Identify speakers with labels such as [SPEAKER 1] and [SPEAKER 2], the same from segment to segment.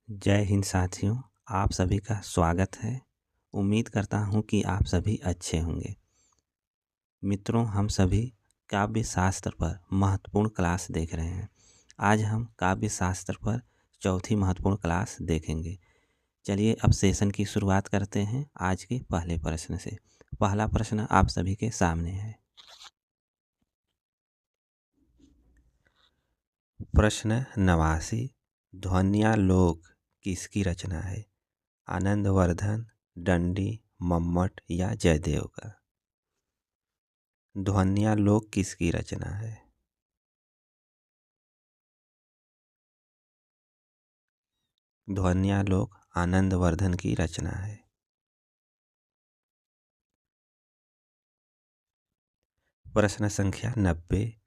[SPEAKER 1] जय हिंद साथियों, आप सभी का स्वागत है। उम्मीद करता हूँ कि आप सभी अच्छे होंगे। मित्रों, हम सभी काव्य शास्त्र पर महत्वपूर्ण क्लास देख रहे हैं। आज हम काव्य शास्त्र पर चौथी महत्वपूर्ण क्लास देखेंगे। चलिए अब सेशन की शुरुआत करते हैं आज के पहले प्रश्न से। पहला प्रश्न आप सभी के सामने है। प्रश्न 89, ध्वन्यालोक किसकी रचना है? आनंदवर्धन, दंडी, मम्मट या जयदेव का? ध्वन्यालोक किसकी रचना है? ध्वन्यालोक आनंदवर्धन की रचना है। प्रश्न संख्या 90,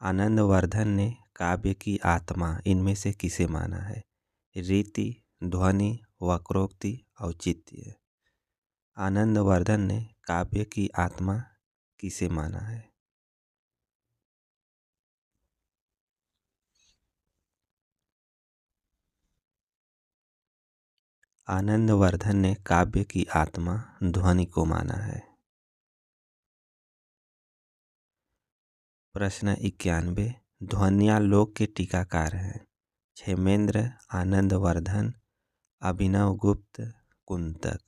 [SPEAKER 1] आनंदवर्धन ने काव्य की आत्मा इनमें से किसे माना है? रीति, ध्वनि, वक्रोक्ति, औचित्य। आनंदवर्धन ने काव्य की आत्मा किसे माना है? आनंदवर्धन ने काव्य की आत्मा ध्वनि को माना है। प्रश्न 91, ध्वन्यालोक के टीकाकार हैं क्षेमेंद्र, आनंदवर्धन, अभिनवगुप्त, कुंतक।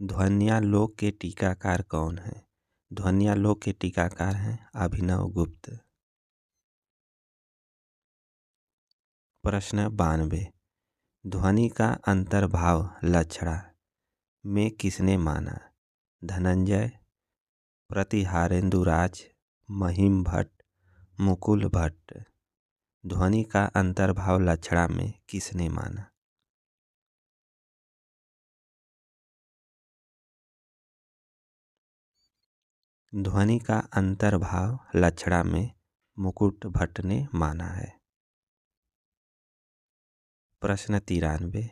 [SPEAKER 1] ध्वन्यालोक के टीकाकार कौन हैं? ध्वन्यालोक के टीकाकार हैं अभिनवगुप्त। प्रश्न 92, ध्वनि का अंतर्भाव लक्षणा में किसने माना? धनंजय, प्रतिहारेंदुराज, महिम भट्ट, मुकुल भट्ट। ध्वनि का अंतर्भाव लक्षणा में किसने माना? ध्वनि का अंतर्भाव लक्षणा में मुकुट भट्ट ने माना है। प्रश्न 93,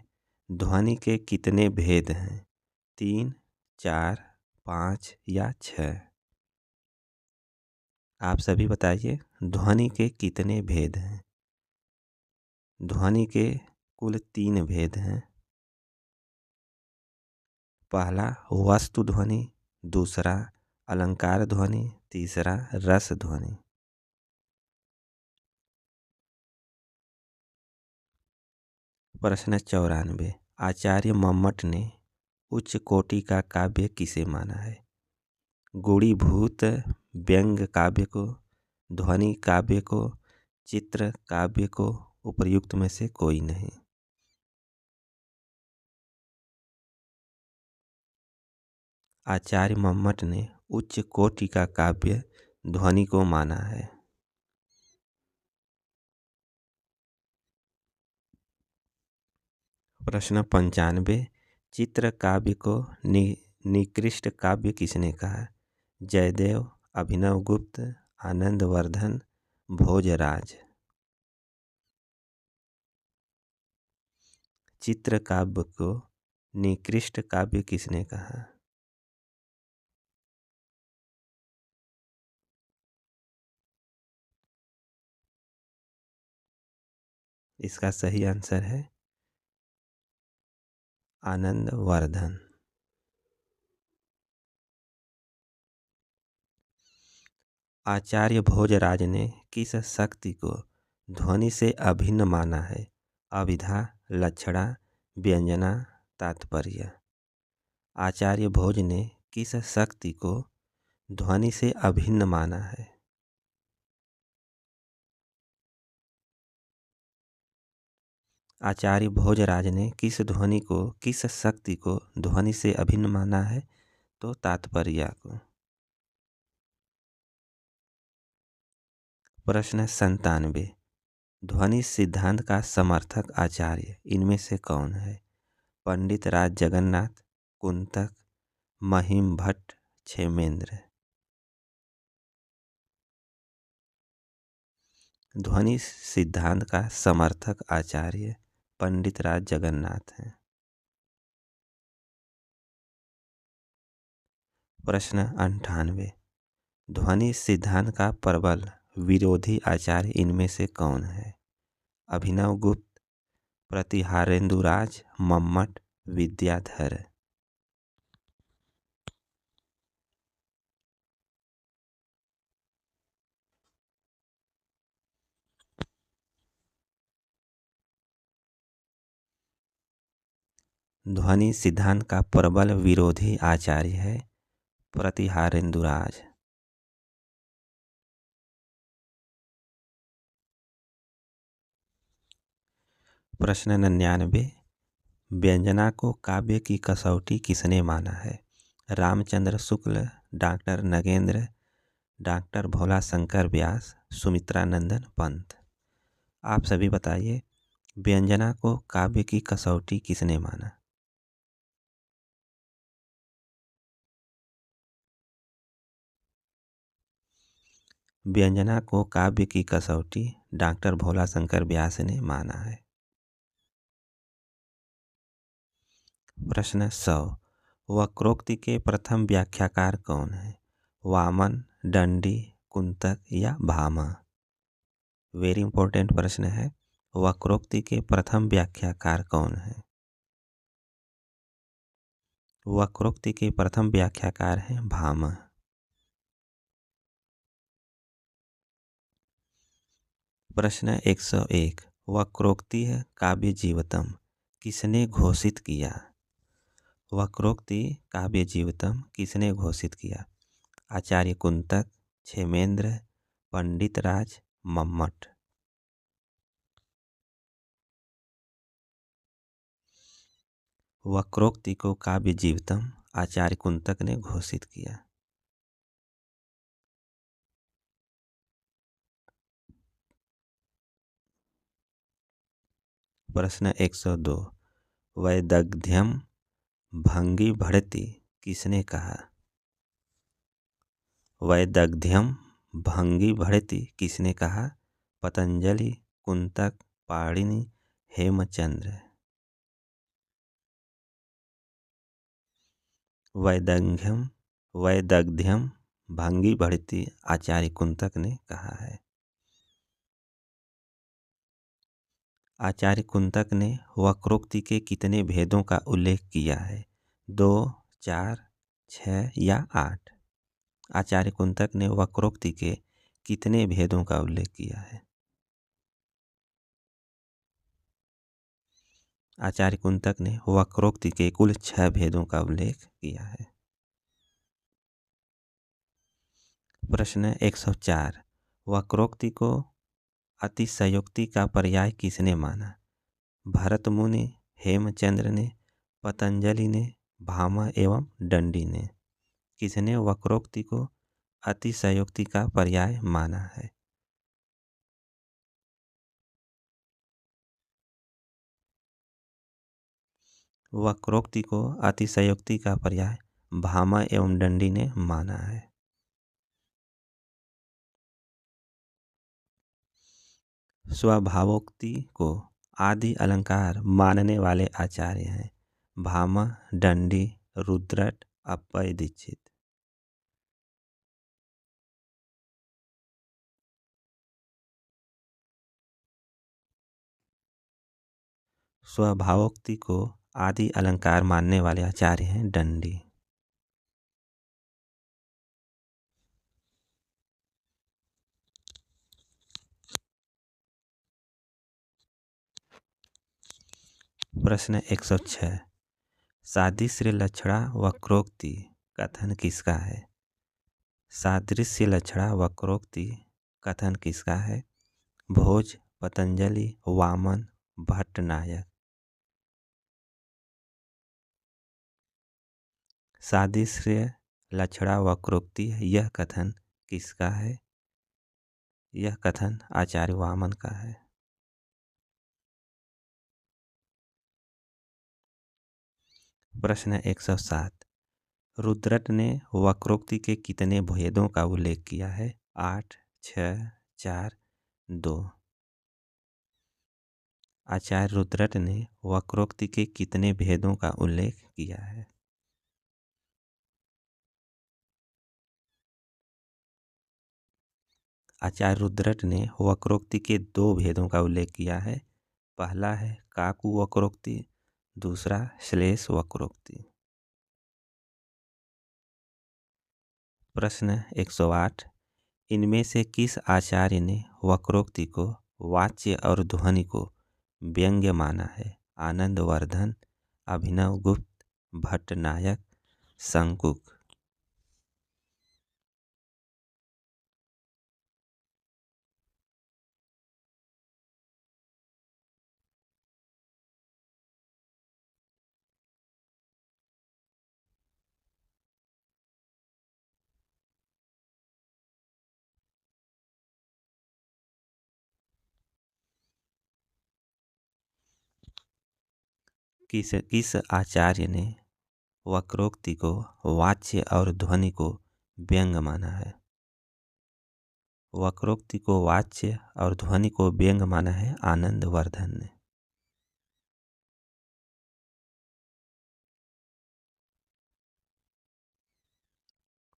[SPEAKER 1] ध्वनि के कितने भेद हैं? 3, 4, 5 या 6? आप सभी बताइए, ध्वनि के कितने भेद हैं? ध्वनि के कुल 3 भेद हैं। पहला वस्तु ध्वनि, दूसरा अलंकार ध्वनि, तीसरा रस ध्वनि। प्रश्न 94, आचार्य मम्मट ने उच्च कोटि का काव्य किसे माना है? गुणीभूत व्यंग्य काव्य को, ध्वनि काव्य को, चित्र काव्य को, उपर्युक्त में से कोई नहीं। आचार्य मम्मट ने उच्च कोटि का काव्य ध्वनि को माना है। प्रश्न 95, चित्र काव्य को निकृष्ट काव्य किसने कहा? जयदेव, अभिनवगुप्त, आनंदवर्धन, भोजराज। चित्र काव्य को निकृष्ट काव्य किसने कहा? इसका सही आंसर है आनंदवर्धन। आचार्य भोजराज ने किस शक्ति को ध्वनि से अभिन्न माना है? अभिधा, लक्षणा, व्यंजना, तात्पर्य। आचार्य भोज ने किस शक्ति को ध्वनि से अभिन्न माना है? आचार्य भोजराज ने किस शक्ति को ध्वनि से अभिन्न माना है? तो तात्पर्य को। प्रश्न 97, ध्वनि सिद्धांत का समर्थक आचार्य इनमें से कौन है? पंडित राज जगन्नाथ, कुंतक, महिम भट्ट, क्षेमेंद्र। ध्वनि सिद्धांत का समर्थक आचार्य पंडित राज जगन्नाथ हैं। प्रश्न 98, ध्वनि सिद्धांत का प्रबल विरोधी आचार्य इनमें से कौन है? अभिनवगुप्त, प्रतिहारेंदुराज, मम्मट, विद्याधर। ध्वनि सिद्धांत का प्रबल विरोधी आचार्य है प्रतिहारेंदुराज। प्रश्न 99। व्यंजना को काव्य की कसौटी किसने माना है? रामचंद्र शुक्ल, डॉक्टर नगेंद्र, डॉक्टर भोला शंकर व्यास, सुमित्रानंदन पंत। आप सभी बताइए, व्यंजना को काव्य की कसौटी किसने माना? व्यंजना को काव्य की कसौटी डॉक्टर भोला शंकर व्यास ने माना है। प्रश्न 100। वक्रोक्ति के प्रथम व्याख्याकार कौन है? वामन, दंडी, कुंतक या भामा? वेरी इंपॉर्टेंट प्रश्न है। वक्रोक्ति के प्रथम व्याख्याकार कौन है? वक्रोक्ति के प्रथम व्याख्याकार हैं भामा। प्रश्न 101। वक्रोक्ति काव्य जीवतम किसने घोषित किया? वक्रोक्ति काव्य जीवतम किसने घोषित किया? आचार्य कुंतक, क्षेमेंद्र, पंडित राज, मम्मट। वक्रोक्ति को काव्य जीवतम आचार्य कुंतक ने घोषित किया। प्रश्न 102। वैदग्ध्यम भंगी भड़ति किसने कहा? वैदग्ध्यम भंगी भड़ति किसने कहा? पतंजलि, कुंतक, पाणिनि, हेमचंद्र। वैदग्ध्यम भंगी भड़ति आचार्य कुंतक ने कहा है। आचार्य कुंतक ने वक्रोक्ति के कितने भेदों का उल्लेख किया है? 2, 4, 6 या 8? आचार्य कुंतक ने वक्रोक्ति के कितने भेदों का उल्लेख किया है? आचार्य कुंतक ने वक्रोक्ति के कुल 6 भेदों का उल्लेख किया है। प्रश्न 104। वक्रोक्ति को अतिशयोक्ति का पर्याय किसने माना? भरत मुनि, हेमचंद्र ने, पतंजलि ने, भामा एवं दंडी ने। किसने वक्रोक्ति को अतिशयोक्ति का पर्याय माना है? वक्रोक्ति को अतिशयोक्ति का पर्याय भामा एवं दंडी ने माना है। स्वभावोक्ति को आदि अलंकार मानने वाले आचार्य हैं भामा, दंडी, रुद्रट, अप्पय दीक्षित। स्वभावोक्ति को आदि अलंकार मानने वाले आचार्य हैं दंडी। प्रश्न 106। सादृश्य लक्षणा वक्रोक्ति कथन किसका है? सादृश्य लक्षणा वक्रोक्ति कथन किसका है? भोज, पतंजलि, वामन, भट्टनायक। सादृश्य लक्षणा वक्रोक्ति यह कथन किसका है? यह कथन आचार्य वामन का है। प्रश्न 107। रुद्रट ने वक्रोक्ति के कितने भेदों का उल्लेख किया है? 8, 6, 4, 2। आचार्य रुद्रट ने वक्रोक्ति के कितने भेदों का उल्लेख किया है? आचार्य रुद्रट ने वक्रोक्ति के दो भेदों का उल्लेख किया है। पहला है काकु वक्रोक्ति, दूसरा श्लेष वक्रोक्ति। प्रश्न 108, इनमें से किस आचार्य ने वक्रोक्ति को वाच्य और ध्वनि को व्यंग्य माना है? आनंदवर्धन, अभिनव गुप्त, भट्टनायक, शंकुक। किस आचार्य ने वक्रोक्ति को वाच्य और ध्वनि को व्यंग्य माना है? वक्रोक्ति को वाच्य और ध्वनि को व्यंग्य माना है आनंदवर्धन ने।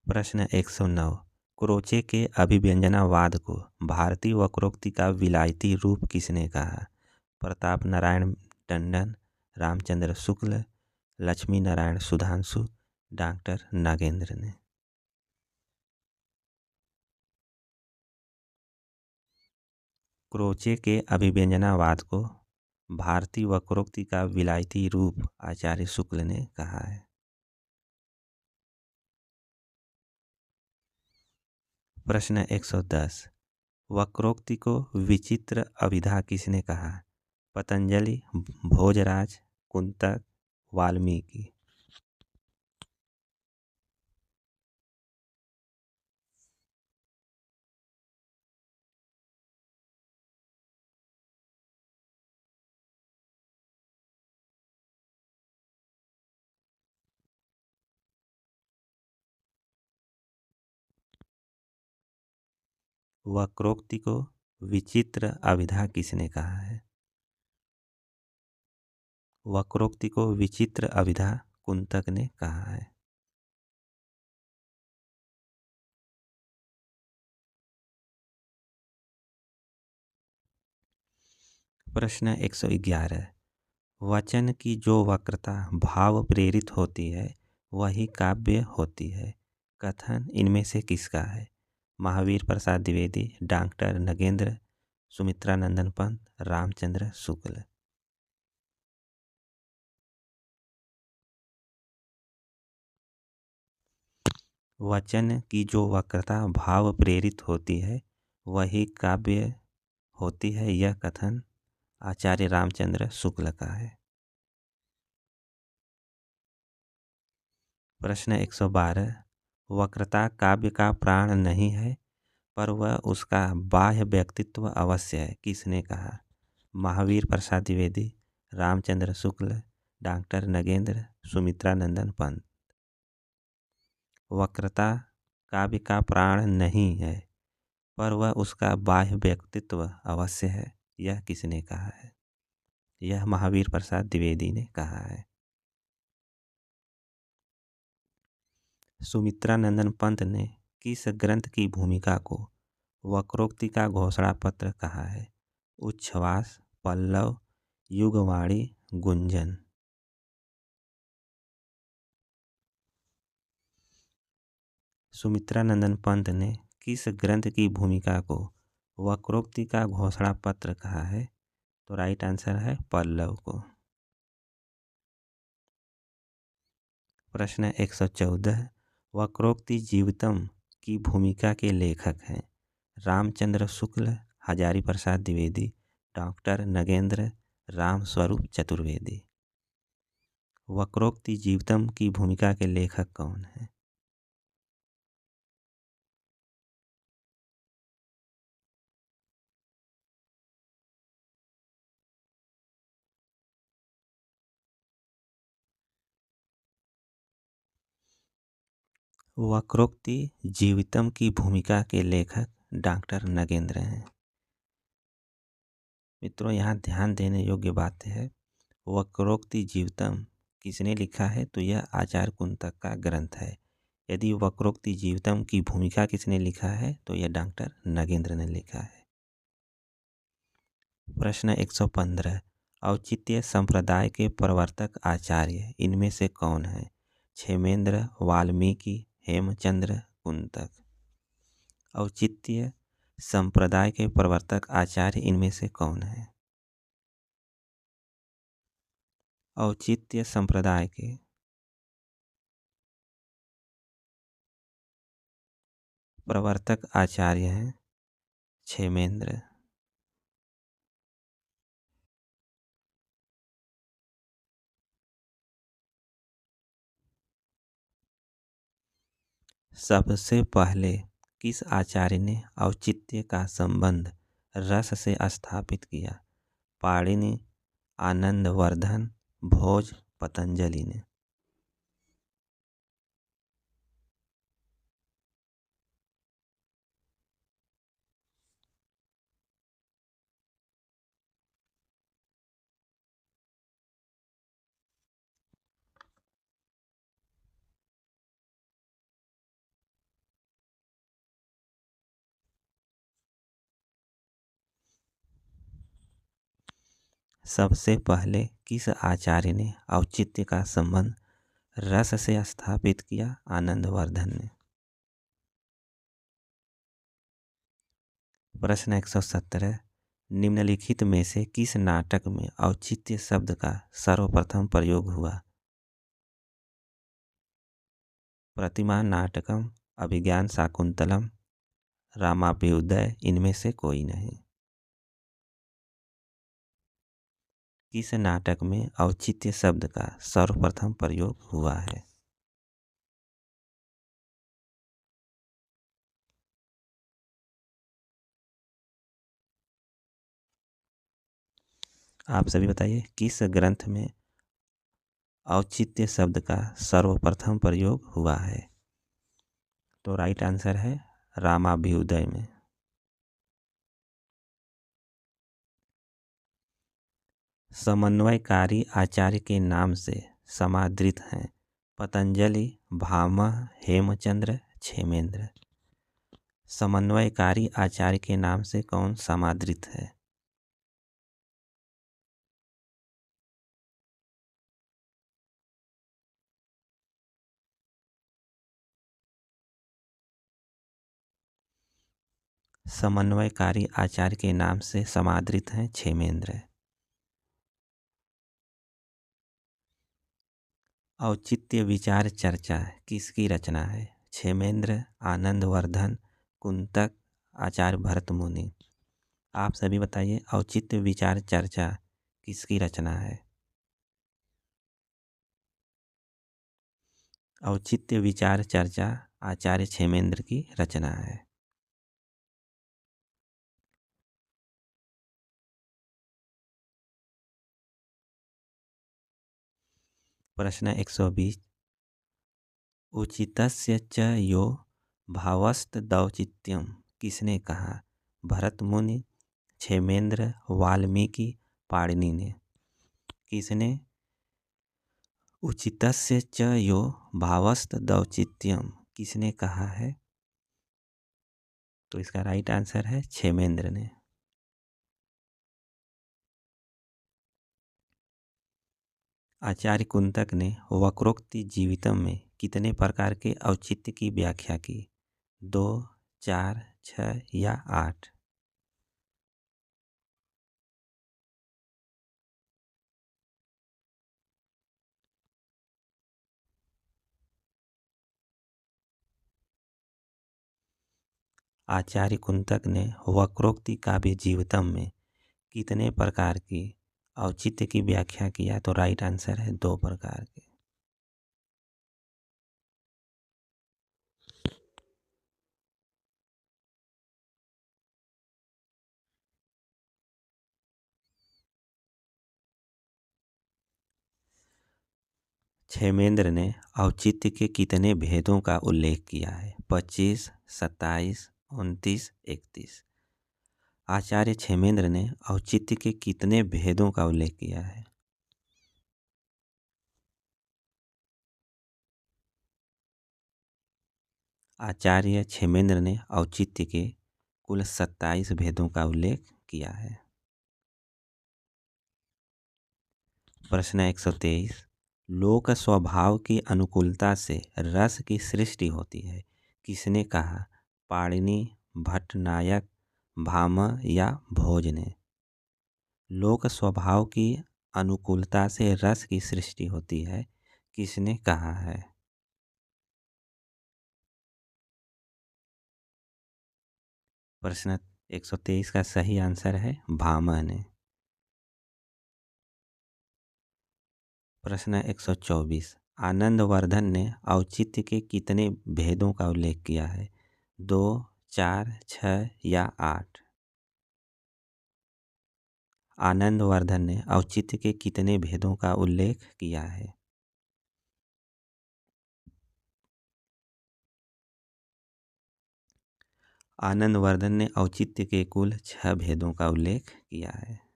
[SPEAKER 1] प्रश्न 109, क्रोचे के अभिव्यंजनावाद को भारतीय वक्रोक्ति का विलायती रूप किसने कहा? प्रताप नारायण टंडन, रामचंद्र शुक्ल, लक्ष्मी नारायण सुधांशु, डॉक्टर नागेंद्र ने। क्रोचे के अभिव्यंजनावाद को भारतीय वक्रोक्ति का विलायती रूप आचार्य शुक्ल ने कहा है। प्रश्न 110, वक्रोक्ति को विचित्र अभिधा किसने कहा? पतंजलि, भोजराज, कुंतक, वाल्मीकि। वक्रोक्ति को विचित्र अभिधा किसने कहा है? वक्रोक्ति को विचित्र अभिधा कुंतक ने कहा है। प्रश्न 111, वचन की जो वक्रता भाव प्रेरित होती है वही काव्य होती है। कथन इनमें से किसका है? महावीर प्रसाद द्विवेदी, डॉक्टर नगेंद्र, सुमित्रानंदन पंत, रामचंद्र शुक्ल। वचन की जो वक्रता भाव प्रेरित होती है वही काव्य होती है, यह कथन आचार्य रामचंद्र शुक्ल का है। प्रश्न 112, वक्रता काव्य का प्राण नहीं है पर वह उसका बाह्य व्यक्तित्व अवश्य है, किसने कहा? महावीर प्रसाद द्विवेदी, रामचंद्र शुक्ल, डॉक्टर नगेंद्र, सुमित्रानंदन पंत। वक्रता काव्य का प्राण नहीं है पर वह उसका बाह्य व्यक्तित्व अवश्य है, यह किसने कहा है? यह महावीर प्रसाद द्विवेदी ने कहा है। सुमित्रानंदन पंत ने किस ग्रंथ की भूमिका को वक्रोक्ति का घोषणा पत्र कहा है? उच्छ्वास, पल्लव, युगवाणी, गुंजन। सुमित्रानंदन पंत ने किस ग्रंथ की भूमिका को वक्रोक्ति का घोषणा पत्र कहा है? तो राइट आंसर है पल्लव को। प्रश्न 114, वक्रोक्ति जीवितम की भूमिका के लेखक हैं? रामचंद्र शुक्ल, हजारी प्रसाद द्विवेदी, डॉक्टर नगेंद्र, राम स्वरूप चतुर्वेदी। वक्रोक्ति जीवितम की भूमिका के लेखक कौन है? वक्रोक्ति जीवितम की भूमिका के लेखक डॉक्टर नगेंद्र हैं। मित्रों, यहाँ ध्यान देने योग्य बात है, वक्रोक्ति जीवितम किसने लिखा है? तो यह आचार्य कुंतक का ग्रंथ है। यदि वक्रोक्ति जीवितम की भूमिका किसने लिखा है तो यह डॉक्टर नगेंद्र ने लिखा है। प्रश्न 115, औचित्य संप्रदाय के प्रवर्तक आचार्य इनमें से कौन है? क्षेमेंद्र, वाल्मीकि, हेमचंद्र, कुंतक। औचित्य संप्रदाय के प्रवर्तक आचार्य इनमें से कौन है? औचित्य संप्रदाय के प्रवर्तक आचार्य हैं क्षेमेंद्र। सबसे पहले किस आचार्य ने औचित्य का संबंध रस से स्थापित किया? पाणिनि, आनंदवर्धन, भोज, पतंजलि ने। सबसे पहले किस आचार्य ने औचित्य का संबंध रस से स्थापित किया? आनंदवर्धन ने। प्रश्न 117, निम्नलिखित में से किस नाटक में औचित्य शब्द का सर्वप्रथम प्रयोग हुआ? प्रतिमा नाटकम, अभिज्ञान शाकुंतलम, रामाभ्युदय, इनमें से कोई नहीं। किस नाटक में औचित्य शब्द का सर्वप्रथम प्रयोग हुआ है? आप सभी बताइए किस ग्रंथ में औचित्य शब्द का सर्वप्रथम प्रयोग हुआ है? तो राइट आंसर है रामाभ्युदय में। समन्वयकारी आचार्य के नाम से समादृत हैं पतंजलि, भामह, हेमचंद्र, क्षेमेंद्र। समन्वयकारी आचार्य के नाम से कौन समादृत है? समन्वयकारी आचार्य के नाम से समादृत हैं क्षेमेंद्र। औचित्य विचार चर्चा किसकी रचना है? क्षेमेंद्र, आनंदवर्धन, कुंतक, आचार्य भरत मुनि। आप सभी बताइए औचित्य विचार चर्चा किसकी रचना है? औचित्य विचार चर्चा आचार्य क्षेमेंद्र की रचना है। प्रश्न 120, उचितस्य च यो भावस्तदौचित्यम किसने कहा? भरत मुनि, क्षेमेंद्र, वाल्मीकि, पाणिनि ने। किसने उचितस्य च यो भावस्तदौचित्यम किसने कहा है? तो इसका राइट आंसर है क्षेमेंद्र ने। आचार्य कुंतक ने वक्रोक्ति जीवितम में कितने प्रकार के औचित्य की व्याख्या की? 2, 4, 6 या 8? आचार्य कुंतक ने वक्रोक्ति काव्य जीवितम में कितने प्रकार की औचित्य की व्याख्या किया? तो राइट आंसर है 2 प्रकार के। क्षेमेंद्र ने औचित्य के कितने भेदों का उल्लेख किया है? 25, 27, 29, 31। आचार्य क्षेमेंद्र ने औचित्य के कितने भेदों का उल्लेख किया है? आचार्य क्षेमेंद्र ने औचित्य के कुल 27 भेदों का उल्लेख किया है। प्रश्न 123, लोक स्वभाव की अनुकूलता से रस की सृष्टि होती है, किसने कहा? पाणिनि, भट्टनायक, भामह या भोज ने? लोक स्वभाव की अनुकूलता से रस की सृष्टि होती है, किसने कहा है? प्रश्न 123 का सही आंसर है भामह ने। प्रश्न 124, आनंदवर्धन ने औचित्य के कितने भेदों का उल्लेख किया है? 2, 4, 6 या 8? आनंदवर्धन ने औचित्य के कितने भेदों का उल्लेख किया है? आनंदवर्धन ने औचित्य के कुल 6 भेदों का उल्लेख किया है।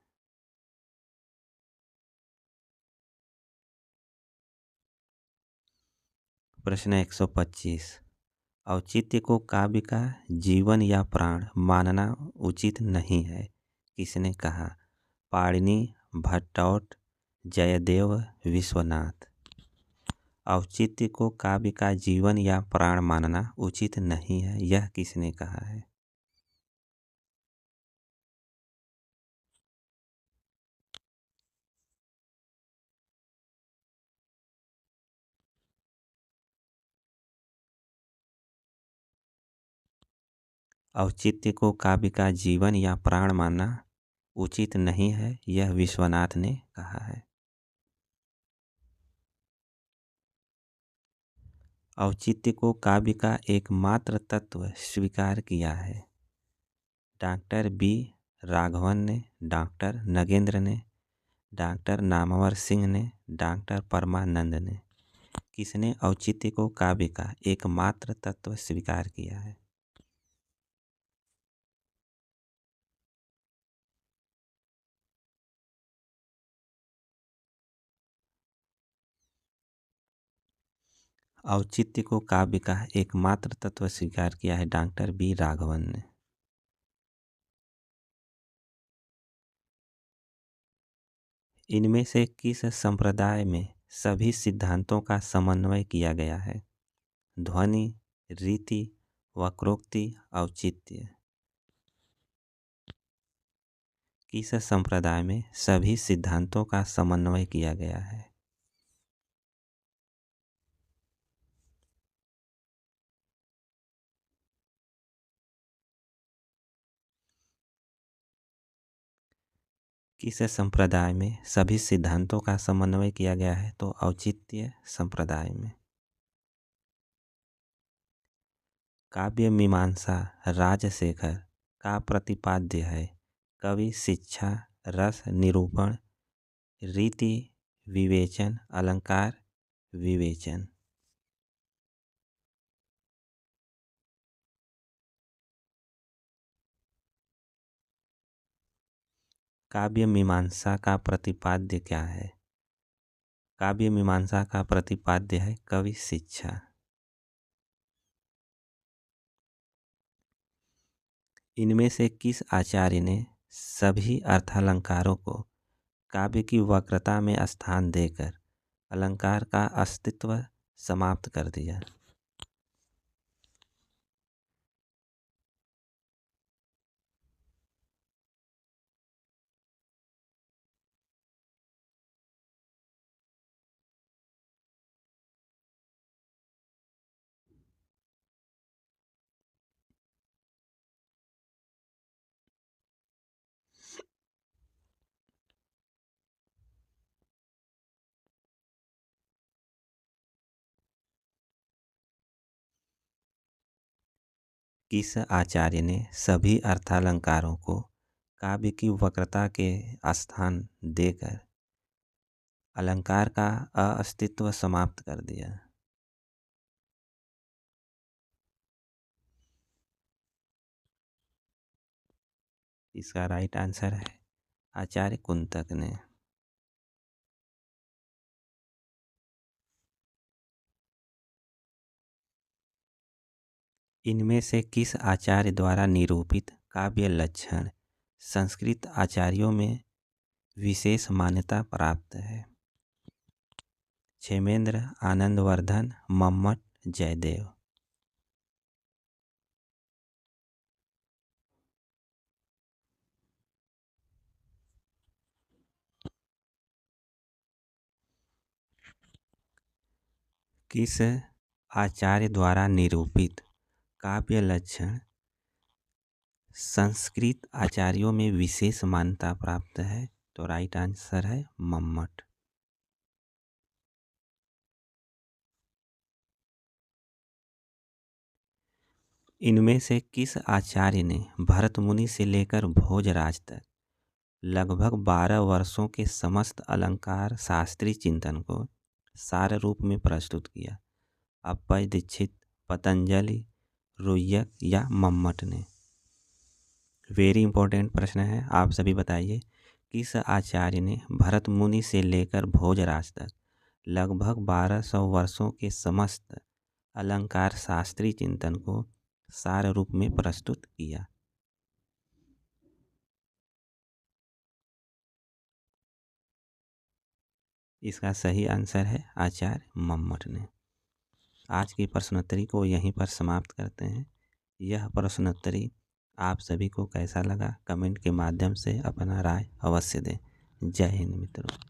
[SPEAKER 1] प्रश्न 125, औचित्य को काव्य का जीवन या प्राण मानना उचित नहीं है, किसने कहा? पाणिनि, भट्टौट, जयदेव, विश्वनाथ? औचित्य को काव्य का जीवन या प्राण मानना उचित नहीं है, यह किसने कहा है? औचित्य को काव्य का जीवन या प्राण मानना उचित नहीं है, यह विश्वनाथ ने कहा है। औचित्य को काव्य का एकमात्र तत्व स्वीकार किया है। डॉक्टर बी राघवन ने, डॉक्टर नगेंद्र ने, डॉक्टर नामवर सिंह ने, डॉक्टर परमानंद ने? किसने औचित्य को काव्य का एकमात्र तत्व स्वीकार किया है? औचित्य को काव्य का एकमात्र तत्व स्वीकार किया है डॉक्टर बी राघवन ने। इनमें से किस संप्रदाय में सभी सिद्धांतों का समन्वय किया गया है? ध्वनि, रीति, वक्रोक्ति, औचित्य? किस संप्रदाय में सभी सिद्धांतों का समन्वय किया गया है? किस संप्रदाय में सभी सिद्धांतों का समन्वय किया गया है? तो औचित्य संप्रदाय में। काव्य मीमांसा राजशेखर का प्रतिपाद्य है? कवि शिक्षा, रस निरूपण, रीति विवेचन, अलंकार विवेचन? काव्य मीमांसा का प्रतिपाद्य क्या है? काव्य मीमांसा का प्रतिपाद्य है कवि शिक्षा। इनमें से किस आचार्य ने सभी अर्थालंकारों को काव्य की वक्रता में स्थान देकर अलंकार का अस्तित्व समाप्त कर दिया? किस आचार्य ने सभी अर्थालंकारों को काव्य की वक्रता के स्थान देकर अलंकार का अस्तित्व समाप्त कर दिया? इसका राइट आंसर है आचार्य कुंतक ने। इनमें से किस आचार्य द्वारा निरूपित काव्य लक्षण संस्कृत आचार्यों में विशेष मान्यता प्राप्त है? क्षेमेंद्र, आनंदवर्धन, मम्मट, जयदेव। किस आचार्य द्वारा निरूपित काव्य लक्षण संस्कृत आचार्यों में विशेष मान्यता प्राप्त है? तो राइट आंसर है मम्मट। इनमें से किस आचार्य ने भरत मुनि से लेकर भोजराज तक लगभग 12 वर्षों के समस्त अलंकार शास्त्रीय चिंतन को सार रूप में प्रस्तुत किया? अप्पय दीक्षित, पतंजलि, रुय्यक या मम्मट ने? वेरी इंपॉर्टेंट प्रश्न है, आप सभी बताइए। किस आचार्य ने भरत मुनि से लेकर भोजराज तक लगभग 1200 वर्षों के समस्त अलंकार शास्त्रीय चिंतन को सार रूप में प्रस्तुत किया? इसका सही आंसर है आचार्य मम्मट ने। आज की प्रश्नोत्तरी को यहीं पर समाप्त करते हैं। यह प्रश्नोत्तरी आप सभी को कैसा लगा कमेंट के माध्यम से अपना राय अवश्य दें। जय हिंद मित्रों।